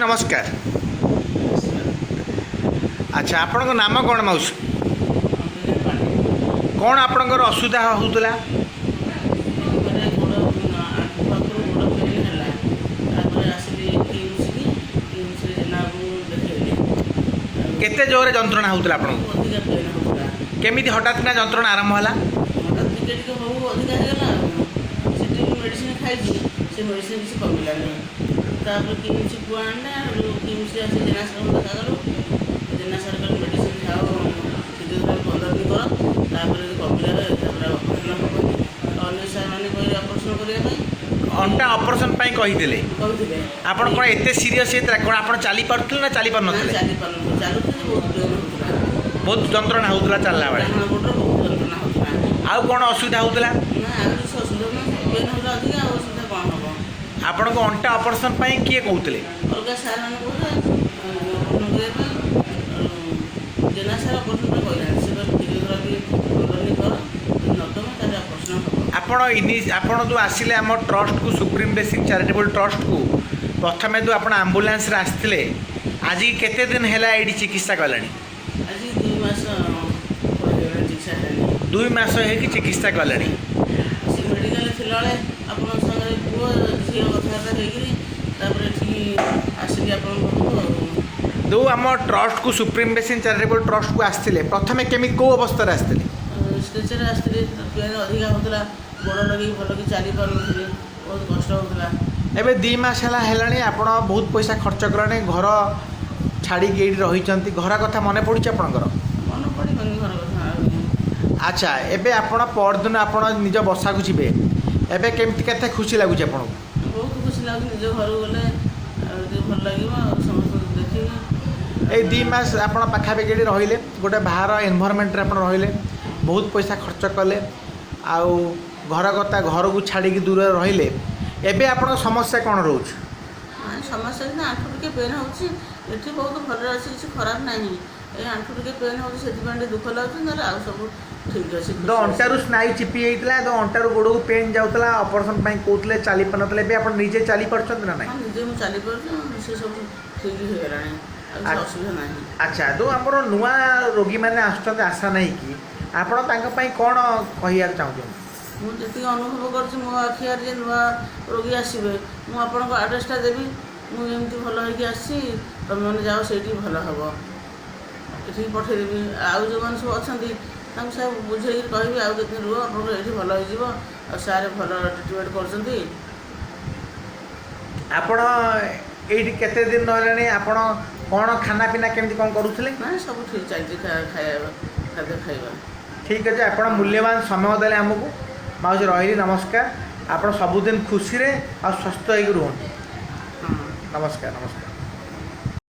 नमस्कार। अच्छा आपण नाम कौन मौसी कौन आपणकर असुविधा होता? केते जोरे जंत्रणा होता आपण केमी हठात ना जंत्रणा आरंभ है? मेडिसिन खाई से मेडिसिन किसी कमिला नहीं किसी पुआने किसी आसे जेना सर देखा करो जेना सर मेडिसिन खाओ फिजियोथेरापी 15 दिन कर कमिला अन्य सार मैंने कहे ऑपरेशन करने अंटा ऑपरेशन पाई कही आपण कौन एत सीरीयस होता कौन आप चली पार्थे ना चली पार ना चली पार चलुते बहुत जंत्रणा होता चलला बेले बहुत जंत्रणा होता आउ कौन असुविधा होता? आपण को अंटा ऑपरेशन पाई किए कहते अलग सार मैंने जेना सार ऑपरेशन आपण जो आसिले आम ट्रस्ट को सुप्रीम बेसिक चैरिटेबल ट्रस्ट को प्रथम जो आप आंबुलांस रे आसते आज केते दिन है ये चिकित्सा कला? आज 2 मास 2 मास है चिकित्सा कला मेडिकल थिला आप पुओ झील कथबार्ता जो आम ट्रस्ट को सुप्रीम बेसिक चैरिटेबल ट्रस्ट को आसते प्रथम केमी कौ अवस्था आसते? स्ट्रेचर आसते पेन अधिका होता गोड़ लगे भल कि चली पार बहुत कष्ट होता एबे 2 मास है आप बहुत पैसा खर्च कले घर छाड़ी रही घर कथा मन पड़ी आपंकर मन पड़ी घर कथा? अच्छा एबे आपण परदिन आप निज बसा को जी एबे केमती केते खुशी लगुच आपको? बहुत खुशी लगे निज घर गले भल लगे समस्त देखिए। ये 2 मास आप पाखापाखि रहिले गोटे बाहर एनवायरनमेंट आप रहिले बहुत पैसा खर्च कले आउ घर कथा घर को छाड़ी दूर रहिले एबे आपण समस्या कौन रोच? समस्या आंठू टे पेन होती बहुत भल अच्छे किसी खराब ना ये आंठू टे पेन होती दुख लगे आ सब ठीक अच्छे। तो अंटारू स्नायु चिपी होता तो अंटारू गोड़ को पेन जाऊला ऑपरेशन कहते चली पार ना आप निजे चली पार्छ ना ना? निजे मुझे चली पार्छ से सब ठीक हो गला असुविधा ना। अच्छा जो आम नुआ रोगी मैंने आशा नहीं कि आपण कौन कह चाहूँ? मुझे अनुभव कर मो आखियार नुआ रोगी आसवे मुझे आड्रेसटा देवी मुझे भल हो आसी तुम मैंने जाओ से भल हम ये पठेदेवी आउ जो मैंने सब अच्छा सब बुझे कहि आउ कितने रुह आप भल हो सारे भल ट्रिटमेंट कर केते दिन रही आपण कौन खाना पीना केमती कौन करुले? ना सब ठीक चलती खाद्य खाଇବା। ठीक अच्छे आप मूल्यवान समय देले आमको माउसी रही नमस्कार। आप सबुदिन खुशी रे आ स्वस्थ हो रुहतु। नमस्कार नमस्कार।